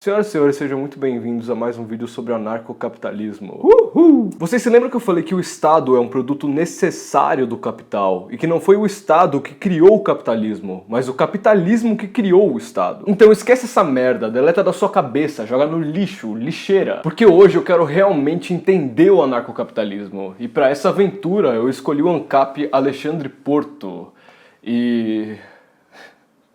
Senhoras e senhores, sejam muito bem-vindos a mais um vídeo sobre anarcocapitalismo. Uhul! Vocês se lembram que eu falei que o Estado é um produto necessário do capital e que não foi o Estado que criou o capitalismo, mas o capitalismo que criou o Estado? Então esquece essa merda, deleta da sua cabeça, joga no lixo, lixeira, porque hoje eu quero realmente entender o anarcocapitalismo e para essa aventura eu escolhi o ANCAP Alexandre Porto e...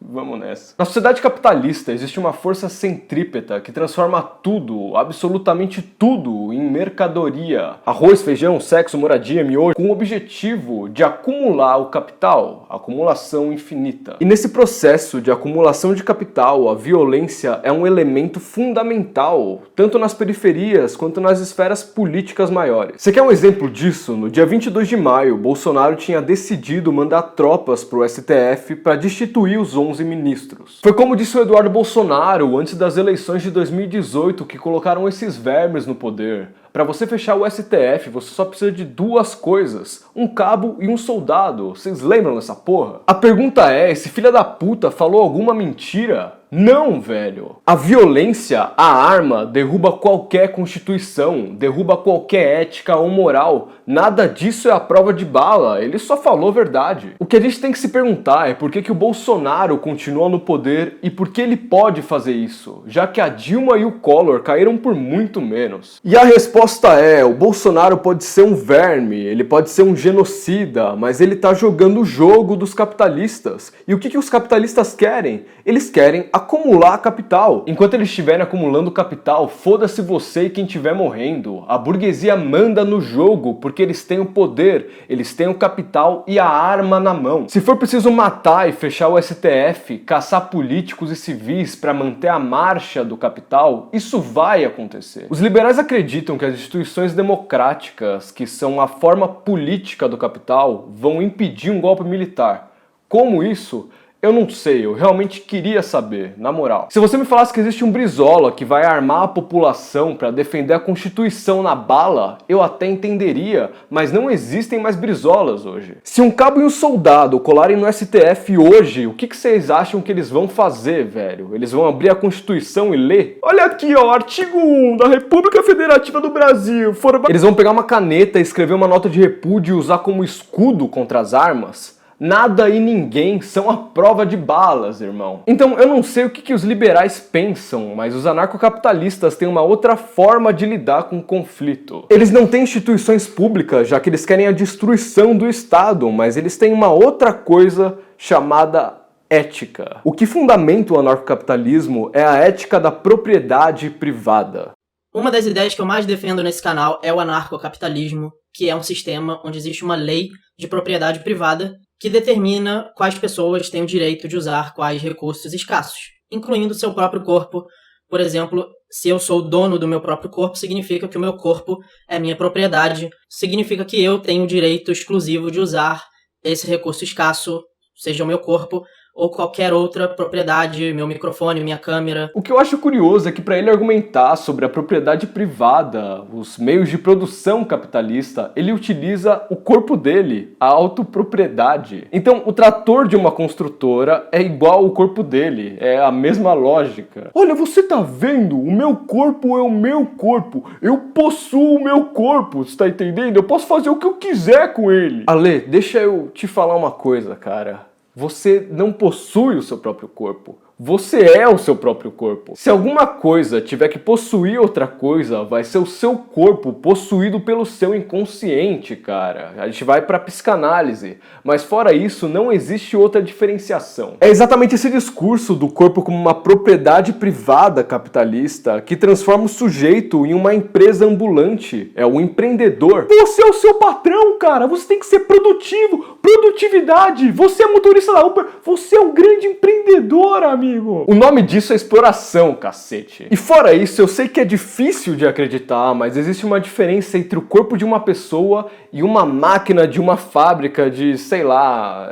vamos nessa. Na sociedade capitalista existe uma força centrípeta que transforma tudo, absolutamente tudo, em mercadoria. Arroz, feijão, sexo, moradia, miojo, com o objetivo de acumular o capital, acumulação infinita. E nesse processo de acumulação de capital, a violência é um elemento fundamental, tanto nas periferias quanto nas esferas políticas maiores. Você quer um exemplo disso? No dia 22 de maio, Bolsonaro tinha decidido mandar tropas para o STF para destituir os 11 ministros. Foi como disse o Eduardo Bolsonaro antes das eleições de 2018 que colocaram esses vermes no poder. Para você fechar o STF, você só precisa de duas coisas, um cabo e um soldado. Vocês lembram dessa porra? A pergunta é, esse filho da puta falou alguma mentira? Não, velho. A violência, a arma, derruba qualquer constituição, derruba qualquer ética ou moral. Nada disso é a prova de bala, ele só falou verdade. O que a gente tem que se perguntar é por que o Bolsonaro continua no poder e por que ele pode fazer isso, já que a Dilma e o Collor caíram por muito menos. E a resposta é, o Bolsonaro pode ser um verme, ele pode ser um genocida, mas ele tá jogando o jogo dos capitalistas. E o que os capitalistas querem? Eles querem acumular capital. Enquanto eles estiverem acumulando capital, foda-se você e quem estiver morrendo. A burguesia manda no jogo porque eles têm o poder, eles têm o capital e a arma na mão. Se for preciso matar e fechar o STF, caçar políticos e civis para manter a marcha do capital, isso vai acontecer. Os liberais acreditam que as instituições democráticas, que são a forma política do capital, vão impedir um golpe militar. Como isso? Eu não sei, eu realmente queria saber, na moral. Se você me falasse que existe um Brizola que vai armar a população para defender a Constituição na bala, eu até entenderia, mas não existem mais Brizolas hoje. Se um cabo e um soldado colarem no STF hoje, o que vocês acham que eles vão fazer, velho? Eles vão abrir a Constituição e ler? Olha aqui, ó, artigo 1 da República Federativa do Brasil. Eles vão pegar uma caneta e escrever uma nota de repúdio e usar como escudo contra as armas? Nada e ninguém são a prova de balas, irmão. Então eu não sei o que os liberais pensam, mas os anarcocapitalistas têm uma outra forma de lidar com o conflito. Eles não têm instituições públicas, já que eles querem a destruição do Estado, mas eles têm uma outra coisa chamada ética. O que fundamenta o anarcocapitalismo é a ética da propriedade privada. Uma das ideias que eu mais defendo nesse canal é o anarcocapitalismo, que é um sistema onde existe uma lei de propriedade privada que determina quais pessoas têm o direito de usar quais recursos escassos, incluindo seu próprio corpo. Por exemplo, se eu sou dono do meu próprio corpo, significa que o meu corpo é minha propriedade, significa que eu tenho o direito exclusivo de usar esse recurso escasso, seja o meu corpo, ou qualquer outra propriedade, meu microfone, minha câmera. O que eu acho curioso é que para ele argumentar sobre a propriedade privada, os meios de produção capitalista, ele utiliza o corpo dele, a autopropriedade. Então, o trator de uma construtora é igual ao corpo dele, é a mesma lógica. Olha, você tá vendo? O meu corpo é o meu corpo, eu possuo o meu corpo, você tá entendendo? Eu posso fazer o que eu quiser com ele. Ale, deixa eu te falar uma coisa, cara. Você não possui o seu próprio corpo. Você é o seu próprio corpo. Se alguma coisa tiver que possuir outra coisa, vai ser o seu corpo possuído pelo seu inconsciente, cara. A gente vai pra psicanálise. Mas fora isso, não existe outra diferenciação. É exatamente esse discurso do corpo como uma propriedade privada capitalista que transforma o sujeito em uma empresa ambulante. É o empreendedor. Você é o seu patrão, cara. Você tem que ser produtivo. Produtividade. Você é motorista da Uber. Você é um grande empreendedor, amigo. O nome disso é exploração, cacete. E fora isso, eu sei que é difícil de acreditar, mas existe uma diferença entre o corpo de uma pessoa e uma máquina de uma fábrica de, sei lá,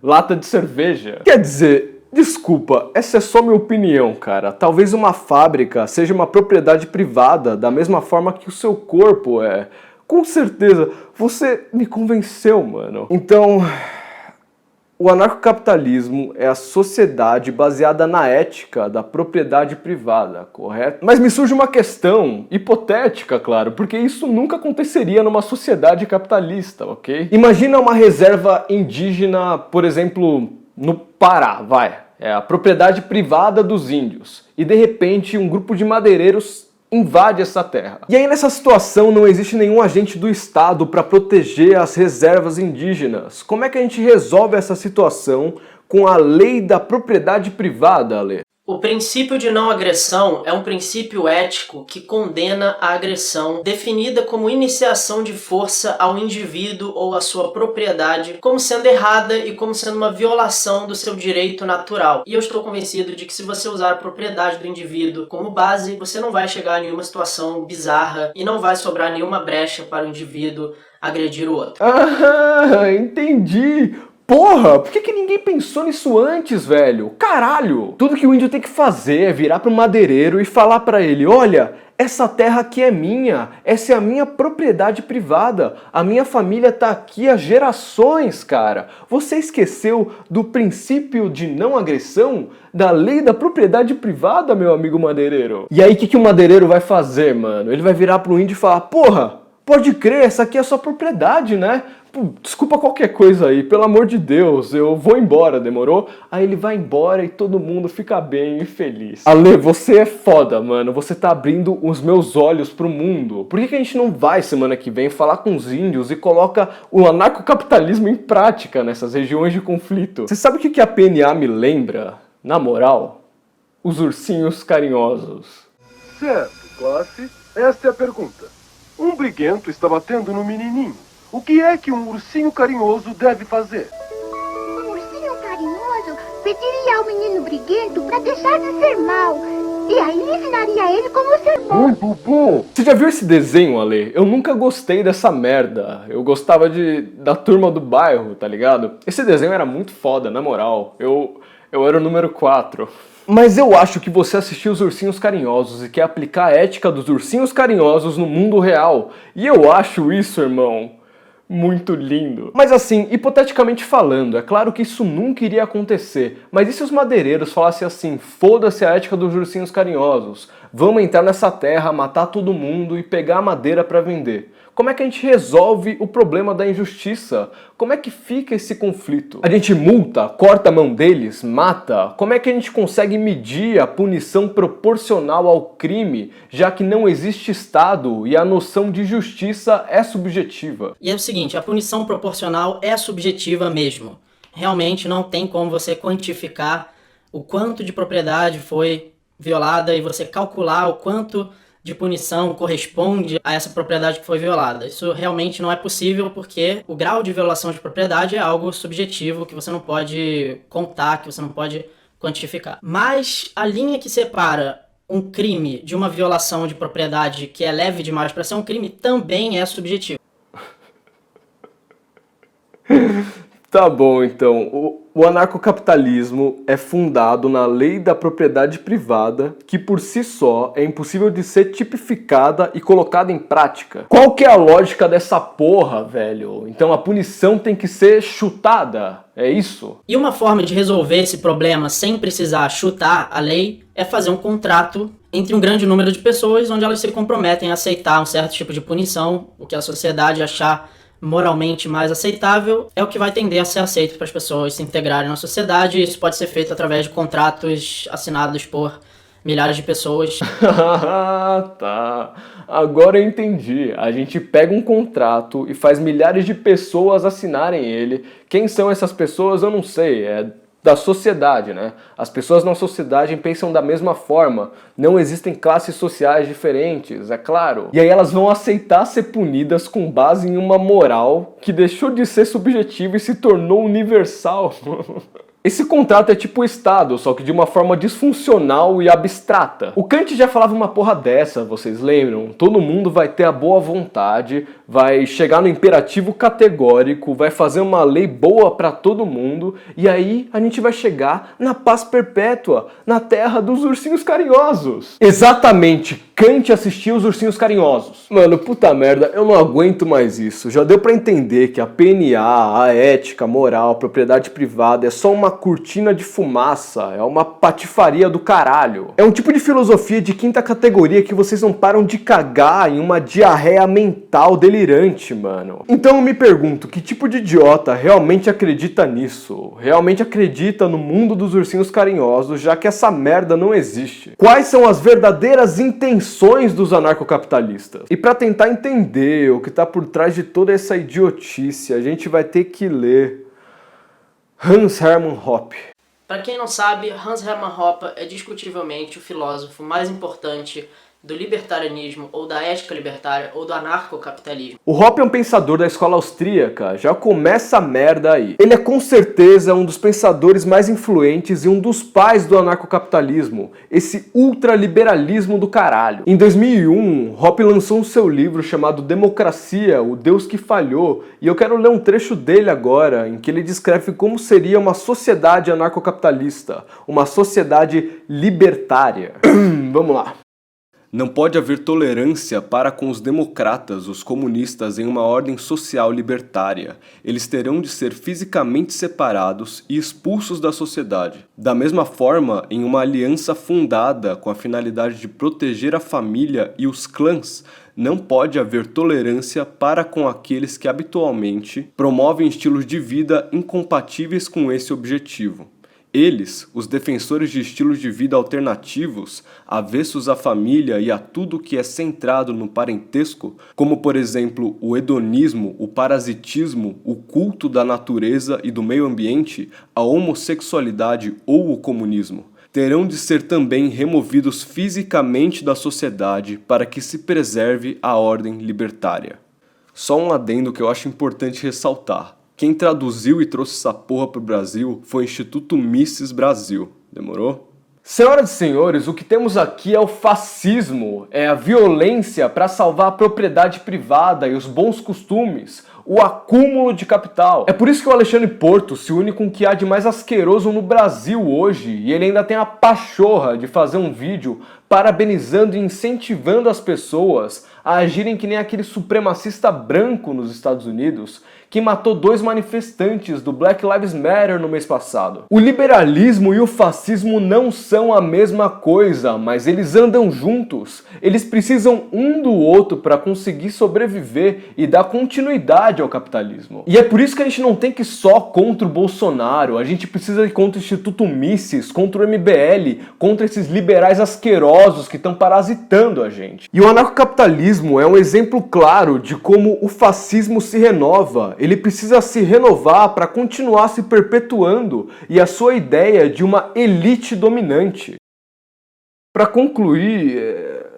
lata de cerveja. Quer dizer, desculpa, essa é só minha opinião, cara. Talvez uma fábrica seja uma propriedade privada, da mesma forma que o seu corpo é. Com certeza, você me convenceu, mano. Então... O anarcocapitalismo é a sociedade baseada na ética da propriedade privada, correto? Mas me surge uma questão, hipotética, claro, porque isso nunca aconteceria numa sociedade capitalista, ok? Imagina uma reserva indígena, por exemplo, no Pará, vai. É a propriedade privada dos índios. E de repente um grupo de madeireiros invade essa terra. E aí nessa situação não existe nenhum agente do Estado para proteger as reservas indígenas. Como é que a gente resolve essa situação com a lei da propriedade privada, Ale? O princípio de não agressão é um princípio ético que condena a agressão, definida como iniciação de força ao indivíduo ou à sua propriedade, como sendo errada e como sendo uma violação do seu direito natural. E eu estou convencido de que se você usar a propriedade do indivíduo como base, você não vai chegar a nenhuma situação bizarra e não vai sobrar nenhuma brecha para o indivíduo agredir o outro. Ah, entendi! Porra, por que ninguém pensou nisso antes, velho? Caralho! Tudo que o índio tem que fazer é virar pro madeireiro e falar pra ele, olha, essa terra aqui é minha, essa é a minha propriedade privada, a minha família tá aqui há gerações, cara. Você esqueceu do princípio de não agressão? Da lei da propriedade privada, meu amigo madeireiro? E aí o que o madeireiro vai fazer, mano? Ele vai virar pro índio e falar, porra, pode crer, essa aqui é a sua propriedade, né? Desculpa qualquer coisa aí, pelo amor de Deus, eu vou embora, demorou? Aí ele vai embora e todo mundo fica bem e feliz. Ale, você é foda, mano, você tá abrindo os meus olhos pro mundo. Por que a gente não vai semana que vem falar com os índios e coloca o anarcocapitalismo em prática nessas regiões de conflito? Você sabe o que a PNA me lembra? Na moral, os ursinhos carinhosos. Certo, classe, esta é a pergunta. Um briguento está batendo no menininho. O que é que um ursinho carinhoso deve fazer? Um ursinho carinhoso pediria ao menino briguento para deixar de ser mal. E aí ensinaria ele como ser bom. Muito bom! Você já viu esse desenho, Ale? Eu nunca gostei dessa merda. Eu gostava da Turma do Bairro, tá ligado? Esse desenho era muito foda, na moral. Eu era o número 4. Mas eu acho que você assistiu os Ursinhos Carinhosos e quer aplicar a ética dos ursinhos carinhosos no mundo real. E eu acho isso, irmão, muito lindo. Mas assim, hipoteticamente falando, é claro que isso nunca iria acontecer. Mas e se os madeireiros falassem assim, foda-se a ética dos ursinhos carinhosos, vamos entrar nessa terra, matar todo mundo e pegar a madeira para vender? Como é que a gente resolve o problema da injustiça? Como é que fica esse conflito? A gente multa, corta a mão deles, mata? Como é que a gente consegue medir a punição proporcional ao crime, já que não existe Estado e a noção de justiça é subjetiva? E é o seguinte, a punição proporcional é subjetiva mesmo. Realmente não tem como você quantificar o quanto de propriedade foi violada e você calcular o quanto de punição corresponde a essa propriedade que foi violada. Isso realmente não é possível porque o grau de violação de propriedade é algo subjetivo que você não pode contar, que você não pode quantificar. Mas a linha que separa um crime de uma violação de propriedade que é leve demais para ser um crime também é subjetiva. Tá bom, então. O anarcocapitalismo é fundado na lei da propriedade privada, que por si só é impossível de ser tipificada e colocada em prática. Qual que é a lógica dessa porra, velho? Então a punição tem que ser chutada, é isso? E uma forma de resolver esse problema sem precisar chutar a lei é fazer um contrato entre um grande número de pessoas onde elas se comprometem a aceitar um certo tipo de punição, o que a sociedade achar moralmente mais aceitável, é o que vai tender a ser aceito para as pessoas se integrarem na sociedade. Isso pode ser feito através de contratos assinados por milhares de pessoas. Tá, agora eu entendi. A gente pega um contrato e faz milhares de pessoas assinarem ele. Quem são essas pessoas eu não sei, é da sociedade, né? As pessoas na sociedade pensam da mesma forma, não existem classes sociais diferentes, é claro. E aí elas vão aceitar ser punidas com base em uma moral que deixou de ser subjetiva e se tornou universal. Esse contrato é tipo o Estado, só que de uma forma disfuncional e abstrata. O Kant já falava uma porra dessa, vocês lembram? Todo mundo vai ter a boa vontade, vai chegar no imperativo categórico, vai fazer uma lei boa pra todo mundo, e aí a gente vai chegar na paz perpétua, na terra dos ursinhos carinhosos. Exatamente! Kant assistia Os Ursinhos Carinhosos. Mano, puta merda, eu não aguento mais isso. Já deu pra entender que a PNA, a ética, a moral, a propriedade privada é só uma cortina de fumaça, é uma patifaria do caralho. É um tipo de filosofia de quinta categoria que vocês não param de cagar em uma diarreia mental delirante, mano. Então eu me pergunto, que tipo de idiota realmente acredita nisso? Realmente acredita no mundo dos ursinhos carinhosos, já que essa merda não existe? Quais são as verdadeiras intenções dos anarcocapitalistas? E para tentar entender o que está por trás de toda essa idiotice, a gente vai ter que ler Hans Hermann Hoppe. Para quem não sabe, Hans Hermann Hoppe é discutivelmente o filósofo mais importante do libertarianismo, ou da ética libertária, ou do anarcocapitalismo. O Hoppe é um pensador da escola austríaca, já começa a merda aí. Ele é com certeza um dos pensadores mais influentes e um dos pais do anarcocapitalismo, esse ultraliberalismo do caralho. Em 2001, Hoppe lançou um seu livro chamado Democracia, o Deus que Falhou, e eu quero ler um trecho dele agora, em que ele descreve como seria uma sociedade anarcocapitalista, uma sociedade libertária. Vamos lá. Não pode haver tolerância para com os democratas, os comunistas, em uma ordem social libertária. Eles terão de ser fisicamente separados e expulsos da sociedade. Da mesma forma, em uma aliança fundada com a finalidade de proteger a família e os clãs, não pode haver tolerância para com aqueles que habitualmente promovem estilos de vida incompatíveis com esse objetivo. Eles, os defensores de estilos de vida alternativos, avessos à família e a tudo que é centrado no parentesco, como por exemplo o hedonismo, o parasitismo, o culto da natureza e do meio ambiente, a homossexualidade ou o comunismo, terão de ser também removidos fisicamente da sociedade para que se preserve a ordem libertária. Só um adendo que eu acho importante ressaltar. Quem traduziu e trouxe essa porra pro Brasil foi o Instituto Mises Brasil. Demorou? Senhoras e senhores, o que temos aqui é o fascismo, é a violência para salvar a propriedade privada e os bons costumes, o acúmulo de capital. É por isso que o Alexandre Porto se une com o que há de mais asqueroso no Brasil hoje, e ele ainda tem a pachorra de fazer um vídeo parabenizando e incentivando as pessoas a agirem que nem aquele supremacista branco nos Estados Unidos que matou 2 manifestantes do Black Lives Matter no mês passado. O liberalismo e o fascismo não são a mesma coisa, mas eles andam juntos. Eles precisam um do outro para conseguir sobreviver e dar continuidade ao capitalismo. E é por isso que a gente não tem que ir só contra o Bolsonaro, a gente precisa ir contra o Instituto Mises, contra o MBL, contra esses liberais asquerosos que estão parasitando a gente. E o anarcocapitalismo é um exemplo claro de como o fascismo se renova. Ele precisa se renovar para continuar se perpetuando e a sua ideia de uma elite dominante. Para concluir,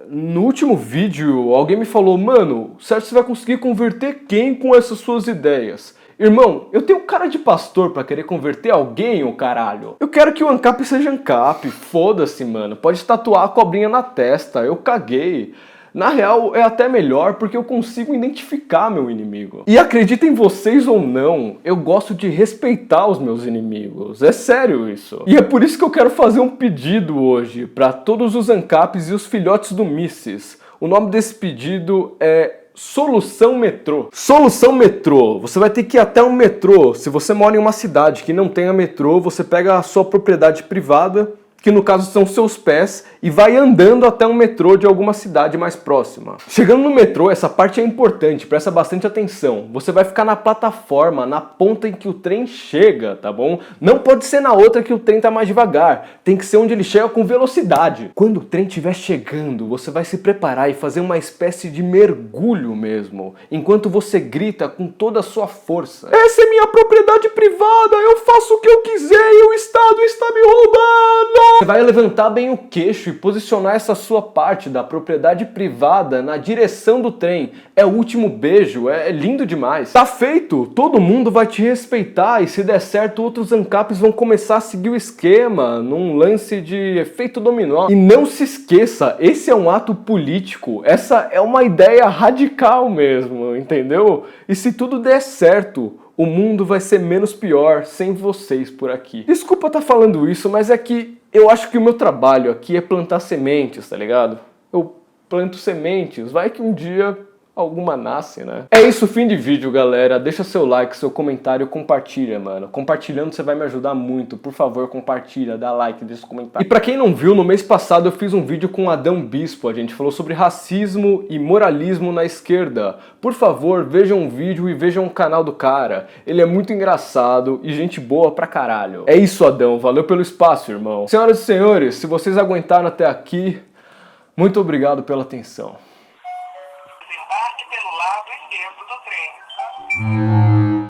no último vídeo alguém me falou: mano, certo, você vai conseguir converter quem com essas suas ideias? Irmão, eu tenho cara de pastor pra querer converter alguém, ô caralho. Eu quero que o ANCAP seja ANCAP, foda-se, mano. Pode tatuar a cobrinha na testa, eu caguei. Na real, é até melhor porque eu consigo identificar meu inimigo. E acreditem vocês ou não, eu gosto de respeitar os meus inimigos. É sério isso. E é por isso que eu quero fazer um pedido hoje para todos os ANCAPs e os filhotes do Mises. O nome desse pedido é Solução Metrô. Solução Metrô. Você vai ter que ir até um metrô. Se você mora em uma cidade que não tenha metrô, você pega a sua propriedade privada, que no caso são seus pés, e vai andando até um metrô de alguma cidade mais próxima. Chegando no metrô, essa parte é importante, presta bastante atenção. Você vai ficar na plataforma, na ponta em que o trem chega, tá bom? Não pode ser na outra que o trem tá mais devagar, tem que ser onde ele chega com velocidade. Quando o trem estiver chegando, você vai se preparar e fazer uma espécie de mergulho mesmo, enquanto você grita com toda a sua força: essa é minha propriedade privada, eu faço o que eu quiser e o Estado está me roubando! Você vai levantar bem o queixo e posicionar essa sua parte da propriedade privada na direção do trem. É o último beijo, é lindo demais. Tá feito, todo mundo vai te respeitar e se der certo outros ANCAPs vão começar a seguir o esquema num lance de efeito dominó. E não se esqueça, esse é um ato político, essa é uma ideia radical mesmo, entendeu? E se tudo der certo, o mundo vai ser menos pior sem vocês por aqui. Desculpa estar falando isso, mas é que eu acho que o meu trabalho aqui é plantar sementes, tá ligado? Eu planto sementes, vai que um dia alguma nasce, né? É isso, fim de vídeo, galera. Deixa seu like, seu comentário, compartilha, mano. Compartilhando você vai me ajudar muito. Por favor, compartilha, dá like, deixa comentário. E pra quem não viu, no mês passado eu fiz um vídeo com Adão Bispo. A gente falou sobre racismo e moralismo na esquerda. Por favor, vejam o vídeo e vejam o canal do cara. Ele é muito engraçado e gente boa pra caralho. É isso, Adão. Valeu pelo espaço, irmão. Senhoras e senhores, se vocês aguentaram até aqui, muito obrigado pela atenção. Embarque pelo lado esquerdo do trem.